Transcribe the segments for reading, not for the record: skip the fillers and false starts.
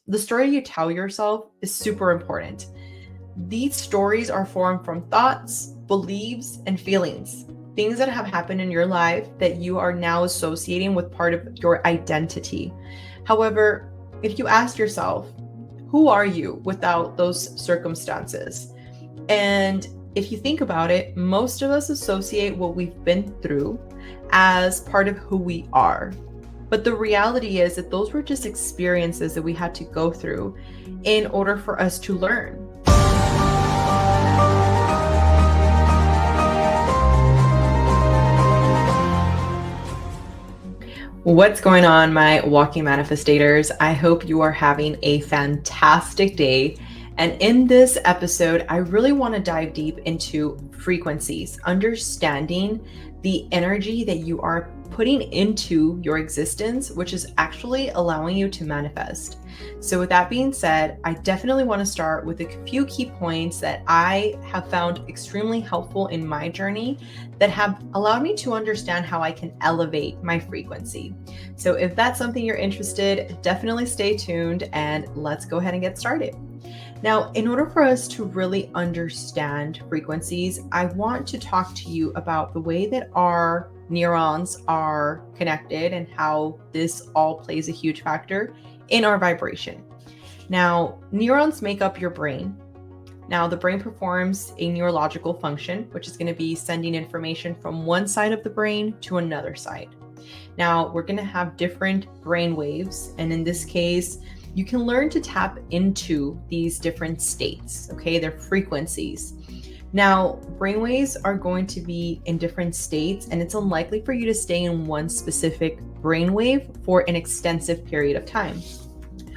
the story you tell yourself is super important. These stories are formed from thoughts, beliefs, and feelings, things that have happened in your life that you are now associating with part of your identity. However, if you ask yourself, who are you without those circumstances? And if you think about it, most of us associate what we've been through as part of who we are. But the reality is that those were just experiences that we had to go through in order for us to learn. What's going on, my Walking Manifestators? I hope you are having a fantastic day. And in this episode, I really want to dive deep into frequencies, understanding the energy that you are putting into your existence, which is actually allowing you to manifest. So with that being said, I definitely want to start with a few key points that I have found extremely helpful in my journey that have allowed me to understand how I can elevate my frequency. So if that's something you're interested, definitely stay tuned and let's go ahead and get started. Now, in order for us to really understand frequencies, I want to talk to you about the way that our neurons are connected and how this all plays a huge factor in our vibration. Now, neurons make up your brain. Now, the brain performs a neurological function, which is going to be sending information from one side of the brain to another side. Now, we're going to have different brain waves, and in this case, you can learn to tap into these different states, okay? They're frequencies. Now, brainwaves are going to be in different states, and it's unlikely for you to stay in one specific brainwave for an extensive period of time.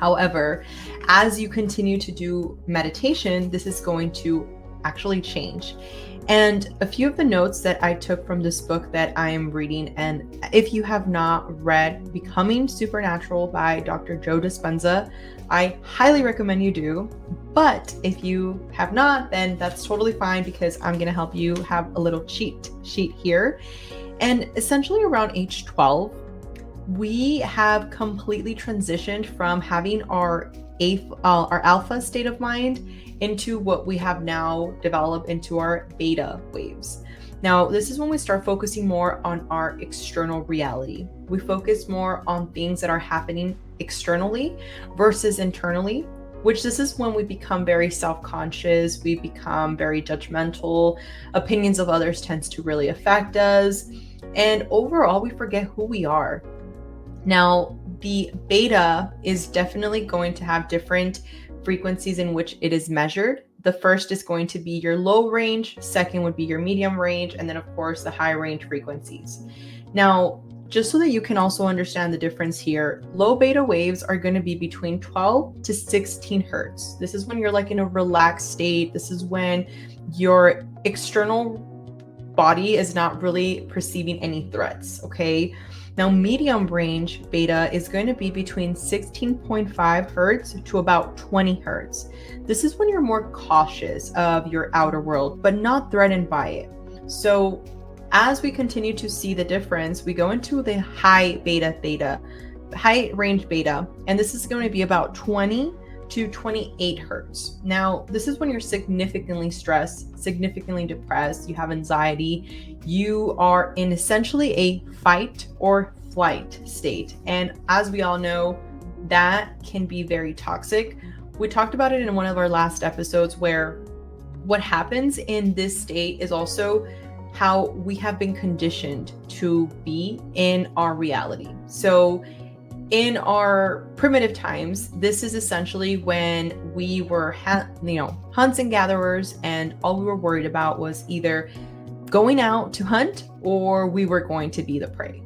However, as you continue to do meditation, this is going to actually change. And a few of the notes that I took from this book that I am reading, and if you have not read Becoming Supernatural by Dr. Joe Dispenza, I highly recommend you do. But if you have not, then that's totally fine because I'm going to help you have a little cheat sheet here. And essentially around age 12, we have completely transitioned from having our alpha state of mind into what we have now developed into our beta waves. Now, this is when we start focusing more on our external reality. We focus more on things that are happening externally versus internally, which this is when we become very self-conscious, we become very judgmental, opinions of others tends to really affect us, and overall we forget who we are. Now, the beta is definitely going to have different frequencies in which it is measured. The first is going to be your low range, second would be your medium range, and then of course the high range frequencies. Now, just so that you can also understand the difference here, low beta waves are going to be between 12 to 16 hertz. This is when you're like in a relaxed state. This is when your external body is not really perceiving any threats, okay? Now, medium range beta is going to be between 16.5 hertz to about 20 hertz. This is when you're more cautious of your outer world, but not threatened by it. So as we continue to see the difference, we go into the high range beta, and this is going to be about 20 to 28 hertz. Now, this is when you're significantly stressed, significantly depressed, you have anxiety, you are in essentially a fight or flight state. And as we all know, that can be very toxic. We talked about it in one of our last episodes where what happens in this state is also how we have been conditioned to be in our reality. So in our primitive times, this is essentially when we were, hunts and gatherers, and all we were worried about was either going out to hunt or we were going to be the prey.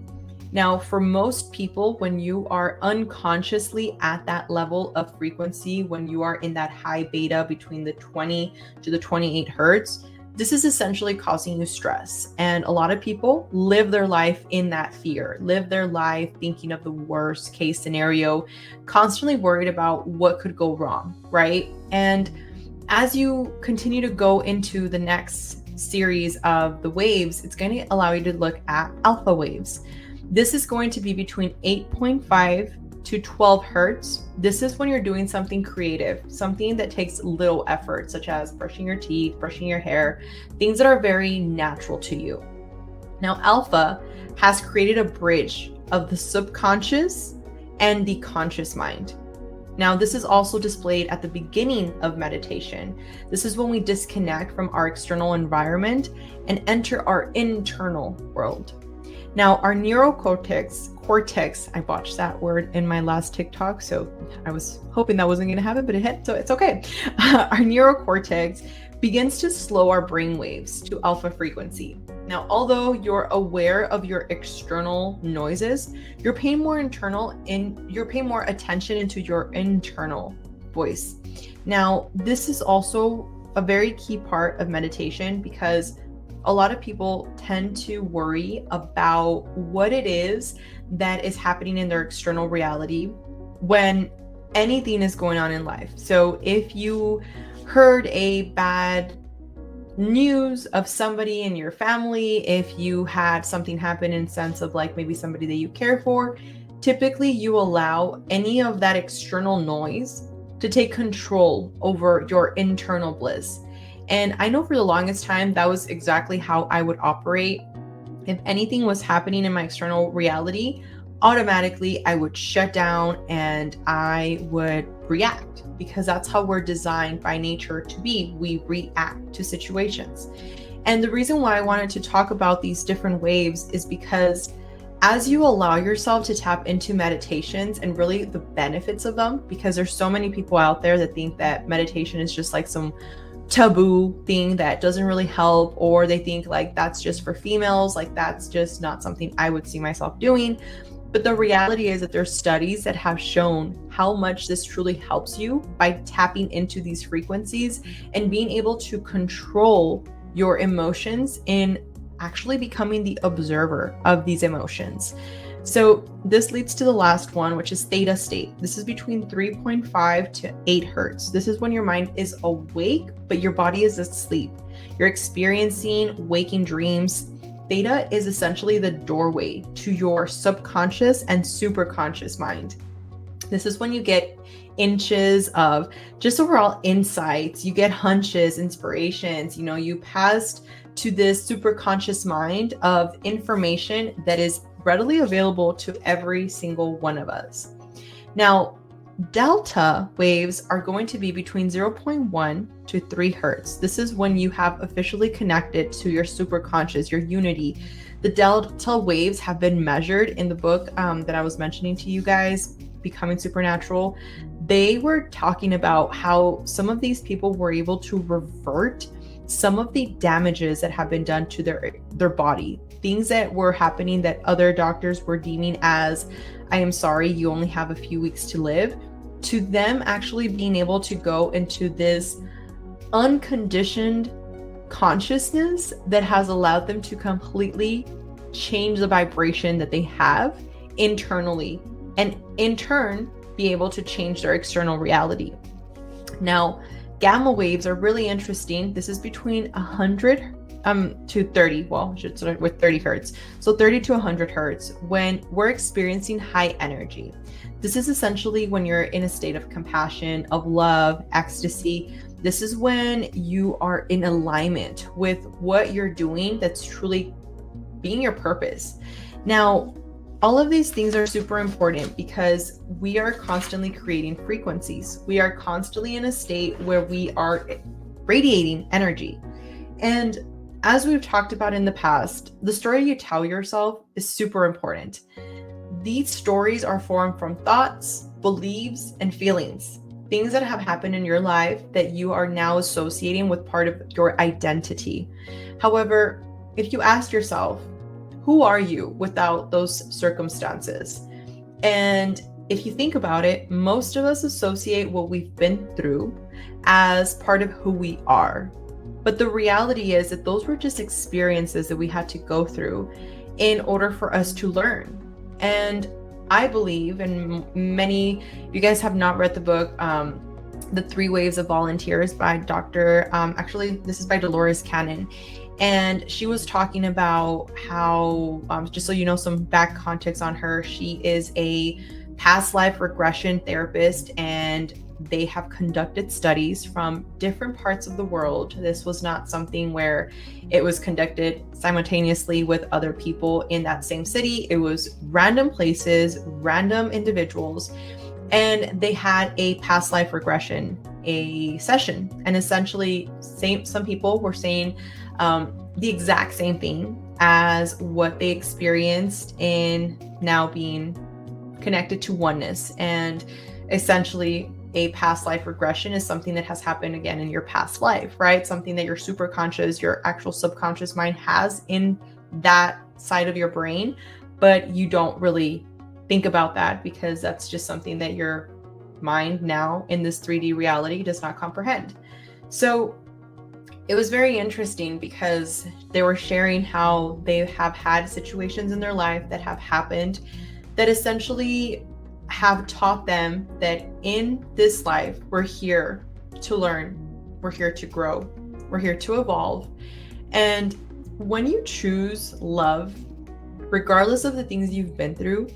Now, for most people, when you are unconsciously at that level of frequency, when you are in that high beta between the 20 to the 28 hertz, this is essentially causing you stress. And a lot of people live their life in that fear, live their life thinking of the worst case scenario, constantly worried about what could go wrong, right? And as you continue to go into the next series of the waves, it's going to allow you to look at alpha waves. This is going to be between 8.5 to 12 hertz, this is when you're doing something creative, something that takes little effort, such as brushing your teeth, brushing your hair, things that are very natural to you. Now, alpha has created a bridge of the subconscious and the conscious mind. Now, this is also displayed at the beginning of meditation. This is when we disconnect from our external environment and enter our internal world. Now, our cortex, I botched that word in my last TikTok, so I was hoping that wasn't going to happen, but it hit, so it's okay. Our neurocortex begins to slow our brain waves to alpha frequency. Now, although you're aware of your external noises, you're paying more attention into your internal voice. Now, this is also a very key part of meditation because a lot of people tend to worry about what it is that is happening in their external reality when anything is going on in life. So if you heard a bad news of somebody in your family, if you had something happen in sense of like maybe somebody that you care for, typically you allow any of that external noise to take control over your internal bliss. And I know for the longest time, that was exactly how I would operate. If anything was happening in my external reality, automatically I would shut down and I would react because that's how we're designed by nature to be. We react to situations. And the reason why I wanted to talk about these different waves is because as you allow yourself to tap into meditations and really the benefits of them, because there's so many people out there that think that meditation is just like some taboo thing that doesn't really help, or they think like that's just for females, like that's just not something I would see myself doing. But the reality is that there's studies that have shown how much this truly helps you by tapping into these frequencies and being able to control your emotions in actually becoming the observer of these emotions. So this leads to the last one, which is theta state. This is between 3.5 to 8 hertz. This is when your mind is awake, but your body is asleep. You're experiencing waking dreams. Theta is essentially the doorway to your subconscious and superconscious mind. This is when you get inches of just overall insights, you get hunches, inspirations, you passed to this superconscious mind of information that is readily available to every single one of us. Now, delta waves are going to be between 0.1 to 3 hertz. This is when you have officially connected to your superconscious, your unity. The delta waves have been measured in the book that I was mentioning to you guys, Becoming Supernatural. They were talking about how some of these people were able to revert some of the damages that have been done to their body, things that were happening that other doctors were deeming as, I am sorry, you only have a few weeks to live, to them actually being able to go into this unconditioned consciousness that has allowed them to completely change the vibration that they have internally, and in turn be able to change their external reality. Now, gamma waves are really interesting. This is between 100 to 30, well, I should start with 30 hertz. So 30 to 100 hertz when we're experiencing high energy. This is essentially when you're in a state of compassion, of love, ecstasy. This is when you are in alignment with what you're doing that's truly being your purpose. Now, all of these things are super important because we are constantly creating frequencies. We are constantly in a state where we are radiating energy. And as we've talked about in the past, the story you tell yourself is super important. These stories are formed from thoughts, beliefs, and feelings, things that have happened in your life that you are now associating with part of your identity. However, if you ask yourself, who are you without those circumstances? And if you think about it, most of us associate what we've been through as part of who we are. But the reality is that those were just experiences that we had to go through in order for us to learn. And I believe, and many, you guys have not read the book, The 3 Waves of Volunteers by actually, this is by Dolores Cannon. And she was talking about how, just so you know some back context on her, she is a past life regression therapist, and they have conducted studies from different parts of the world. This was not something where it was conducted simultaneously with other people in that same city. It was random places, random individuals, and they had a past life regression, a session. And essentially, some people were saying the exact same thing as what they experienced in now being connected to oneness. And essentially, a past life regression is something that has happened again in your past life, right? Something that your super conscious, your actual subconscious mind has in that side of your brain, but you don't really think about that because that's just something that your mind now in this 3D reality does not comprehend. So it was very interesting because they were sharing how they have had situations in their life that have happened that essentially have taught them that in this life, we're here to learn, we're here to grow, we're here to evolve. And when you choose love, regardless of the things you've been through,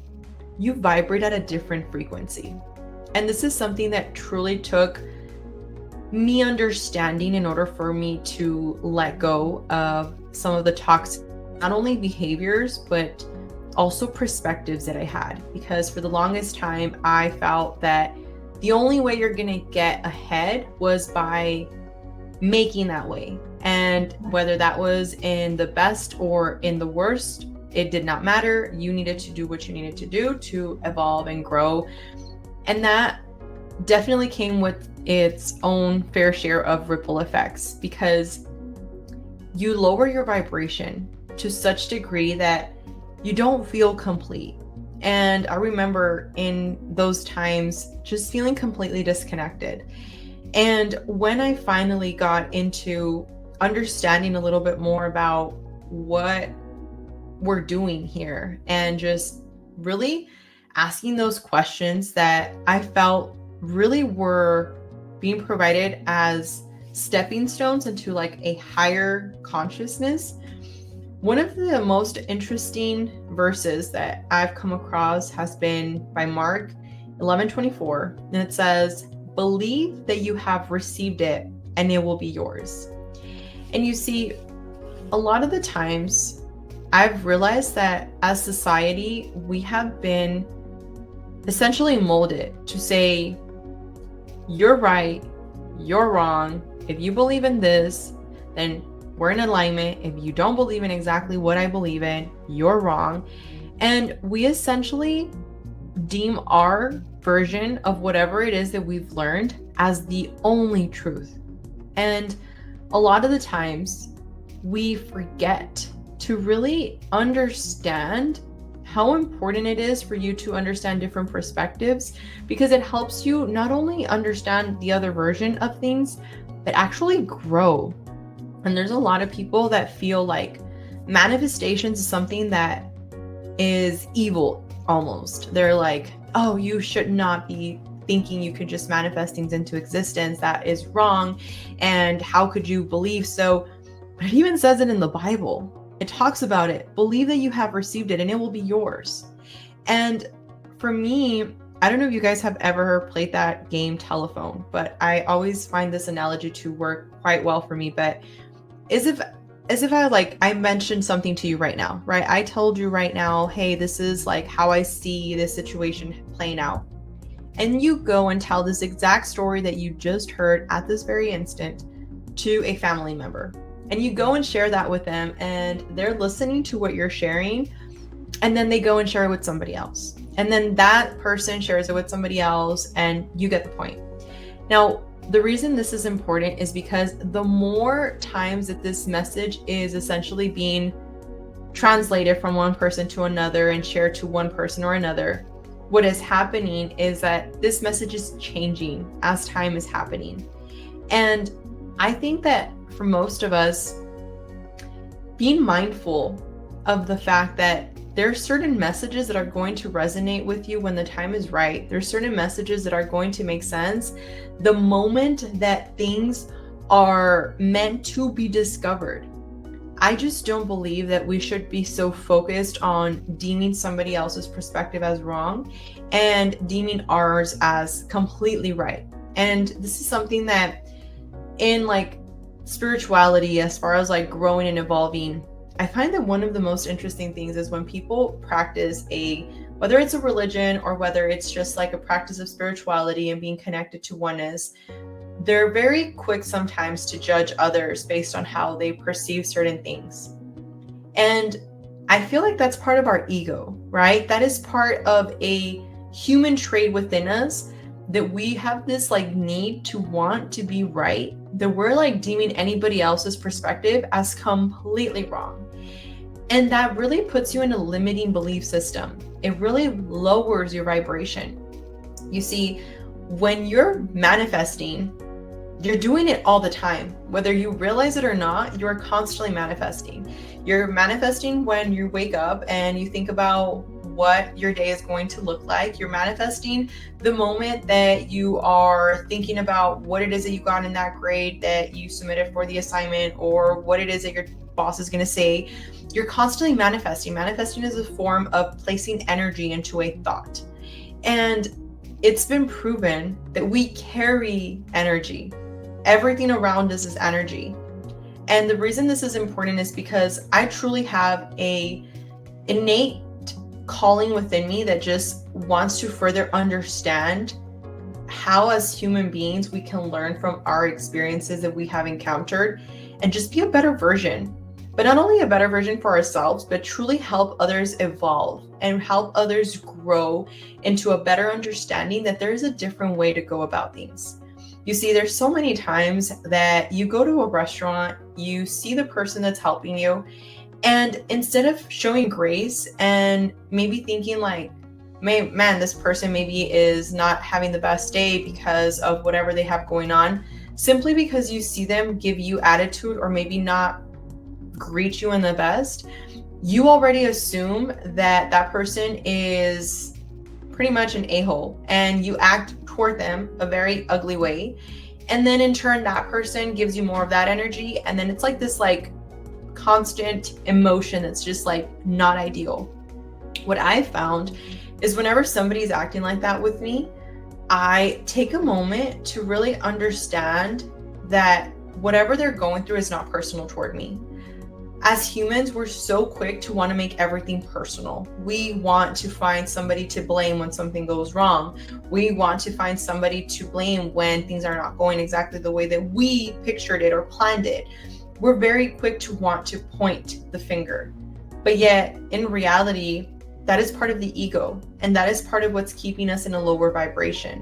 you vibrate at a different frequency. And this is something that truly took me understanding in order for me to let go of some of the toxic, not only behaviors, but also perspectives that I had. Because for the longest time, I felt that the only way you're going to get ahead was by making that way. And whether that was in the best or in the worst, it did not matter. You needed to do what you needed to do to evolve and grow. And that definitely came with its own fair share of ripple effects, because you lower your vibration to such degree that you don't feel complete. And I remember in those times just feeling completely disconnected. And when I finally got into understanding a little bit more about what we're doing here and just really asking those questions that I felt really were being provided as stepping stones into like a higher consciousness. One of the most interesting verses that I've come across has been by Mark 11:24, and it says, "Believe that you have received it and it will be yours." And you see, a lot of the times I've realized that as society, we have been essentially molded to say, you're right, you're wrong. If you believe in this, then we're in alignment. If you don't believe in exactly what I believe in, you're wrong. And we essentially deem our version of whatever it is that we've learned as the only truth. And a lot of the times we forget to really understand how important it is for you to understand different perspectives, because it helps you not only understand the other version of things, but actually grow. And there's a lot of people that feel like manifestations is something that is evil almost. They're like, oh, you should not be thinking you could just manifest things into existence. That is wrong. And how could you believe so? But it even says it in the Bible. It talks about it. Believe that you have received it and it will be yours. And for me, I don't know if you guys have ever played that game Telephone, but I always find this analogy to work quite well for me. But as if I mentioned something to you right now, right? I told you right now, hey, this is like how I see this situation playing out. And you go and tell this exact story that you just heard at this very instant to a family member. And you go and share that with them, and they're listening to what you're sharing, and then they go and share it with somebody else. And then that person shares it with somebody else, and you get the point. Now, the reason this is important is because the more times that this message is essentially being translated from one person to another and shared to one person or another, what is happening is that this message is changing as time is happening. And I think that for most of us, being mindful of the fact that there are certain messages that are going to resonate with you when the time is right. There's certain messages that are going to make sense the moment that things are meant to be discovered. I just don't believe that we should be so focused on deeming somebody else's perspective as wrong and deeming ours as completely right. And this is something that in like spirituality, as far as like growing and evolving, I find that one of the most interesting things is when people practice whether it's a religion or whether it's just like a practice of spirituality and being connected to oneness, they're very quick sometimes to judge others based on how they perceive certain things. And I feel like that's part of our ego, right? That is part of a human trait within us, that we have this like need to want to be right, that we're like deeming anybody else's perspective as completely wrong. And that really puts you in a limiting belief system. It really lowers your vibration. You see, when you're manifesting, you're doing it all the time. Whether you realize it or not, you're constantly manifesting. You're manifesting when you wake up and you think about what your day is going to look like. You're manifesting the moment that you are thinking about what it is that you got in that grade that you submitted for the assignment, or what it is that your boss is going to say. You're constantly manifesting. Manifesting is a form of placing energy into a thought. And it's been proven that we carry energy. Everything around us is energy. And the reason this is important is because I truly have a innate calling within me that just wants to further understand how, as human beings, we can learn from our experiences that we have encountered and just be a better version. But not only a better version for ourselves, but truly help others evolve and help others grow into a better understanding that there's a different way to go about things. You see, there's so many times that you go to a restaurant, you see the person that's helping you, and instead of showing grace and maybe thinking like, man, this person maybe is not having the best day because of whatever they have going on, simply because you see them give you attitude or maybe not greet you in the best, you already assume that that person is pretty much an a-hole, and you act toward them a very ugly way. And then in turn, that person gives you more of that energy. And then it's like this like constant emotion that's just like not ideal. What I found is whenever somebody's acting like that with me, I take a moment to really understand that whatever they're going through is not personal toward me. As humans, we're so quick to want to make everything personal. We want to find somebody to blame when something goes wrong. We want to find somebody to blame when things are not going exactly the way that we pictured it or planned it. We're very quick to want to point the finger. But yet, in reality, that is part of the ego, and that is part of what's keeping us in a lower vibration.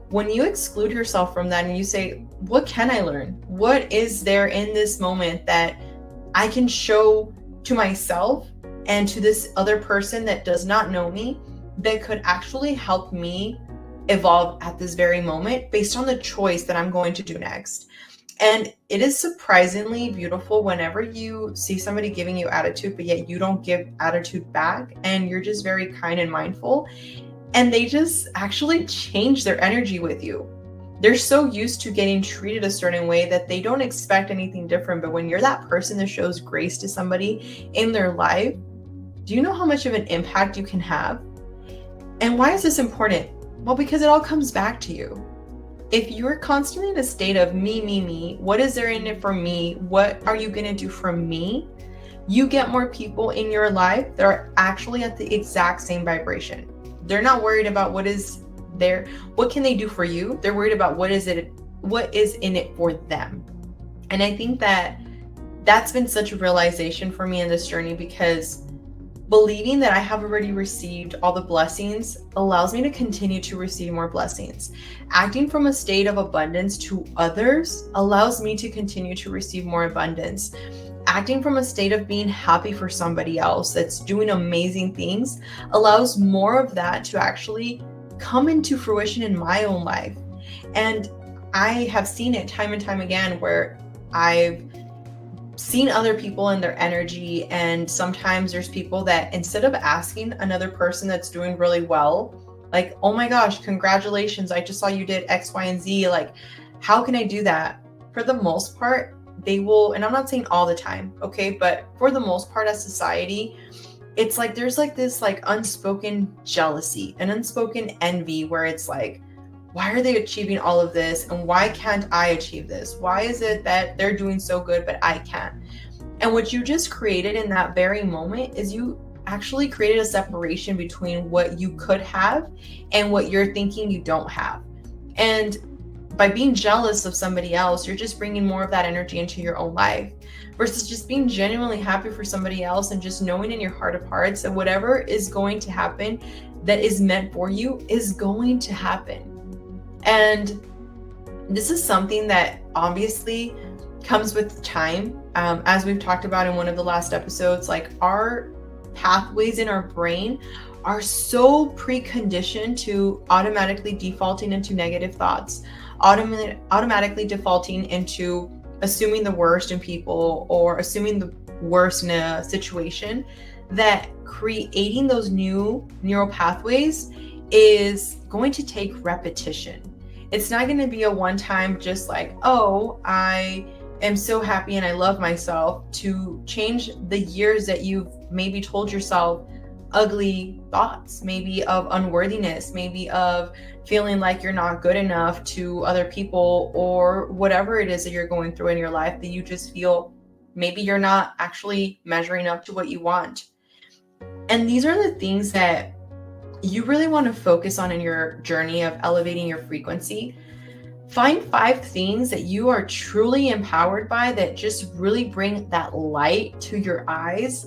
When you exclude yourself from that and you say, what can I learn? What is there in this moment that I can show to myself and to this other person that does not know me that could actually help me evolve at this very moment based on the choice that I'm going to do next? And it is surprisingly beautiful whenever you see somebody giving you attitude, but yet you don't give attitude back, and you're just very kind and mindful, and they just actually change their energy with you. They're so used to getting treated a certain way that they don't expect anything different. But when you're that person that shows grace to somebody in their life, do you know how much of an impact you can have? And why is this important? Well, because it all comes back to you. If you're constantly in a state of me, what is there in it for me? What are you going to do for me? You get more people in your life that are actually at the exact same vibration. They're not worried about what can they do for you? They're worried about what is in it for them. And I think that that's been such a realization for me in this journey, because believing that I have already received all the blessings allows me to continue to receive more blessings. Acting from a state of abundance to others allows me to continue to receive more abundance. Acting from a state of being happy for somebody else that's doing amazing things allows more of that to actually come into fruition in my own life. And I have seen it time and time again where I've seen other people and their energy, and sometimes there's people that instead of asking another person that's doing really well, like, oh my gosh, congratulations, I just saw you did X, Y, and Z, like, how can I do that? For the most part, they will, and I'm not saying all the time, okay, but for the most part as society, it's like there's like this like unspoken jealousy and unspoken envy where it's like, why are they achieving all of this and why can't I achieve this? Why is it that they're doing so good but I can't? And what you just created in that very moment is you actually created a separation between what you could have and what you're thinking you don't have. And by being jealous of somebody else, you're just bringing more of that energy into your own life versus just being genuinely happy for somebody else and just knowing in your heart of hearts that whatever is going to happen that is meant for you is going to happen. And this is something that obviously comes with time. As we've talked about in one of the last episodes, like our pathways in our brain are so preconditioned to automatically defaulting into negative thoughts, automatically defaulting into assuming the worst in people or assuming the worst in a situation, that creating those new neural pathways is going to take repetition. It's not going to be a one-time just like, oh, I am so happy and I love myself, to change the years that you've maybe told yourself ugly thoughts, maybe of unworthiness, maybe of feeling like you're not good enough to other people, or whatever it is that you're going through in your life that you just feel maybe you're not actually measuring up to what you want. And these are the things that you really want to focus on in your journey of elevating your frequency. Find 5 things that you are truly empowered by that just really bring that light to your eyes,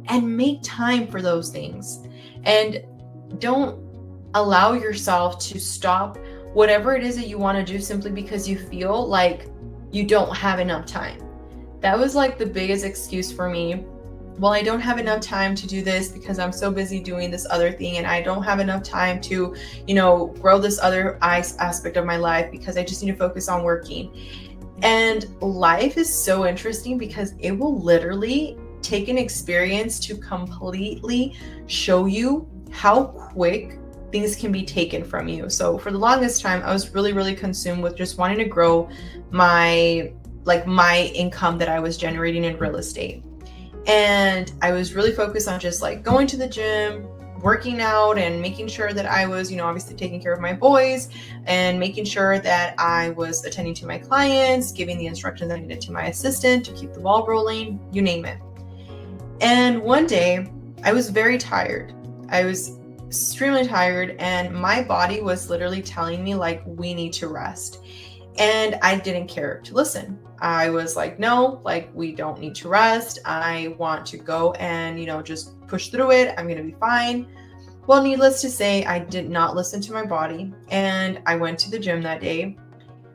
and make time for those things. And don't allow yourself to stop whatever it is that you want to do simply because you feel like you don't have enough time. That was like the biggest excuse for me. Well, I don't have enough time to do this because I'm so busy doing this other thing, and I don't have enough time to, grow this other aspect of my life because I just need to focus on working. And life is so interesting because it will literally take an experience to completely show you how quick things can be taken from you. So for the longest time, I was really, really consumed with just wanting to grow my income that I was generating in real estate. And I was really focused on just like going to the gym, working out, and making sure that I was, obviously taking care of my boys and making sure that I was attending to my clients, giving the instructions I needed to my assistant to keep the ball rolling, you name it. And one day I was very tired. I was extremely tired, and my body was literally telling me like, we need to rest. And I didn't care to listen. I was like, no, like we don't need to rest. I want to go and, just push through it. I'm going to be fine. Well, needless to say, I did not listen to my body, and I went to the gym that day.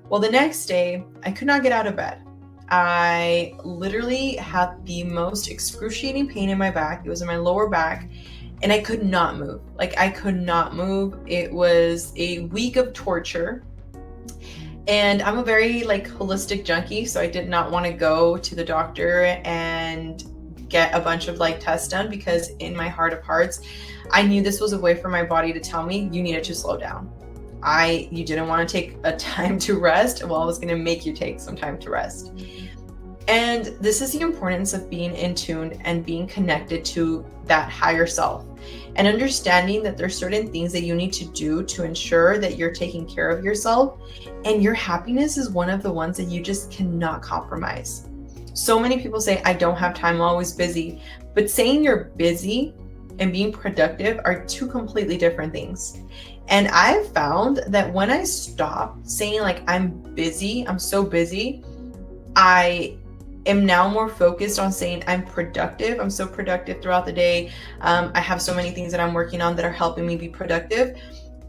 Well, the next day I could not get out of bed. I literally had the most excruciating pain in my back. It was in my lower back, and I could not move. Like I could not move. It was a week of torture. And I'm a very holistic junkie, so I did not want to go to the doctor and get a bunch of tests done, because in my heart of hearts, I knew this was a way for my body to tell me you needed to slow down. You didn't want to take a time to rest. Well, I was going to make you take some time to rest. And this is the importance of being in tune and being connected to that higher self, and understanding that there's certain things that you need to do to ensure that you're taking care of yourself, and your happiness is one of the ones that you just cannot compromise. So many people say, I don't have time, I'm always busy. But saying you're busy and being productive are 2 completely different things. And I've found that when I stop saying I'm busy, I'm so busy, I am now more focused on saying I'm productive. I'm so productive throughout the day. I have so many things that I'm working on that are helping me be productive.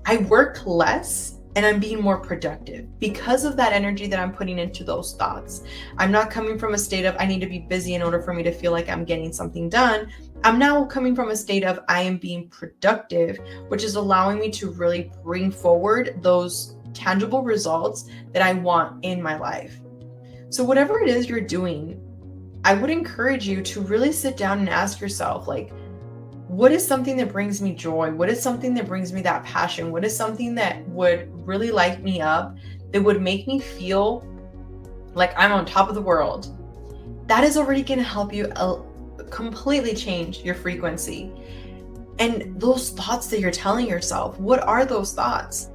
I work less and I'm being more productive because of that energy that I'm putting into those thoughts. I'm not coming from a state of I need to be busy in order for me to feel like I'm getting something done. I'm now coming from a state of I am being productive, which is allowing me to really bring forward those tangible results that I want in my life. So whatever it is you're doing, I would encourage you to really sit down and ask yourself, what is something that brings me joy? What is something that brings me that passion? What is something that would really light me up, that would make me feel like I'm on top of the world, that is already going to help you completely change your frequency. And those thoughts that you're telling yourself, what are those thoughts?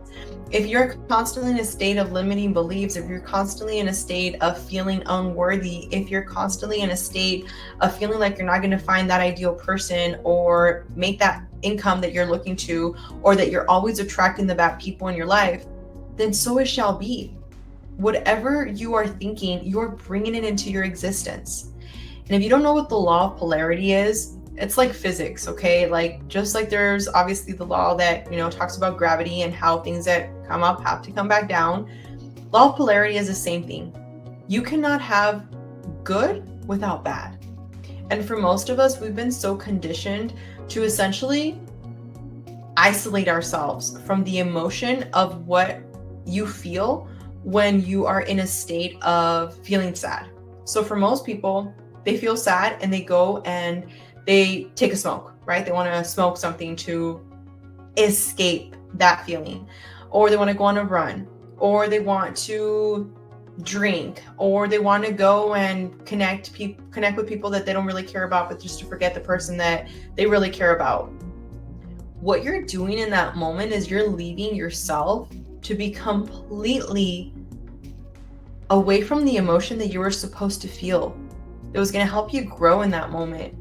If you're constantly in a state of limiting beliefs, if you're constantly in a state of feeling unworthy, if you're constantly in a state of feeling like you're not going to find that ideal person or make that income that you're looking to, or that you're always attracting the bad people in your life, then so it shall be. Whatever you are thinking, you're bringing it into your existence. And if you don't know what the law of polarity is, it's like physics, okay? Like, just like there's obviously the law that, talks about gravity and how things that come up have to come back down. Law of polarity is the same thing. You cannot have good without bad. And for most of us, we've been so conditioned to essentially isolate ourselves from the emotion of what you feel when you are in a state of feeling sad. So for most people, they feel sad and they go and they take a smoke, right? They want to smoke something to escape that feeling, or they want to go on a run, or they want to drink, or they want to go and connect with people that they don't really care about, but just to forget the person that they really care about. What you're doing in that moment is you're leaving yourself to be completely away from the emotion that you were supposed to feel. It was going to help you grow in that moment.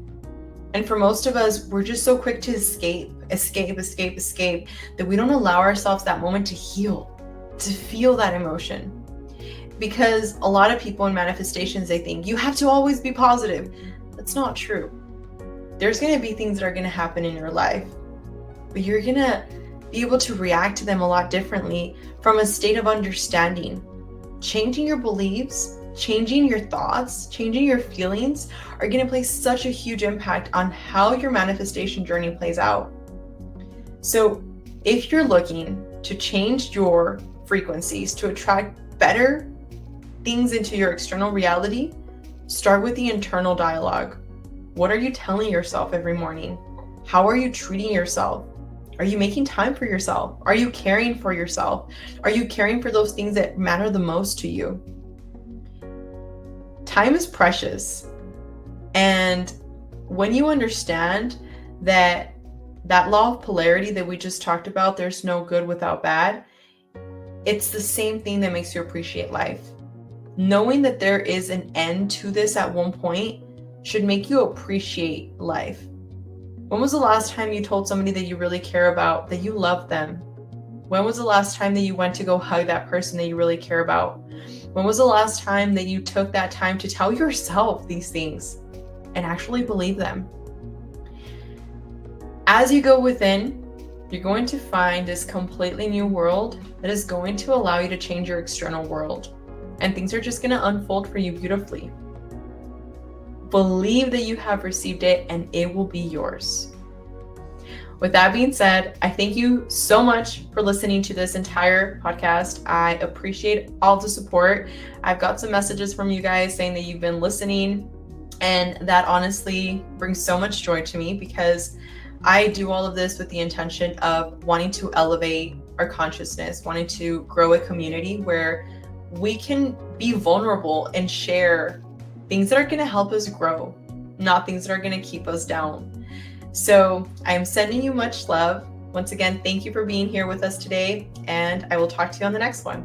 And for most of us, we're just so quick to escape, that we don't allow ourselves that moment to heal, to feel that emotion. Because a lot of people in manifestations, they think you have to always be positive. That's not true. There's going to be things that are going to happen in your life, but you're going to be able to react to them a lot differently from a state of understanding. Changing your beliefs, changing your thoughts, changing your feelings are going to play such a huge impact on how your manifestation journey plays out. So if you're looking to change your frequencies to attract better things into your external reality, start with the internal dialogue. What are you telling yourself every morning? How are you treating yourself? Are you making time for yourself? Are you caring for yourself? Are you caring for those things that matter the most to you? Time is precious. And when you understand that law of polarity that we just talked about, there's no good without bad, it's the same thing that makes you appreciate life. Knowing that there is an end to this at one point should make you appreciate life. When was the last time you told somebody that you really care about that you love them? When was the last time that you went to go hug that person that you really care about? When was the last time that you took that time to tell yourself these things and actually believe them? As you go within, you're going to find this completely new world that is going to allow you to change your external world. And things are just going to unfold for you beautifully. Believe that you have received it and it will be yours. With that being said, I thank you so much for listening to this entire podcast. I appreciate all the support. I've got some messages from you guys saying that you've been listening, and that honestly brings so much joy to me because I do all of this with the intention of wanting to elevate our consciousness, wanting to grow a community where we can be vulnerable and share things that are going to help us grow, not things that are going to keep us down. So I am sending you much love. Once again, thank you for being here with us today, and I will talk to you on the next one.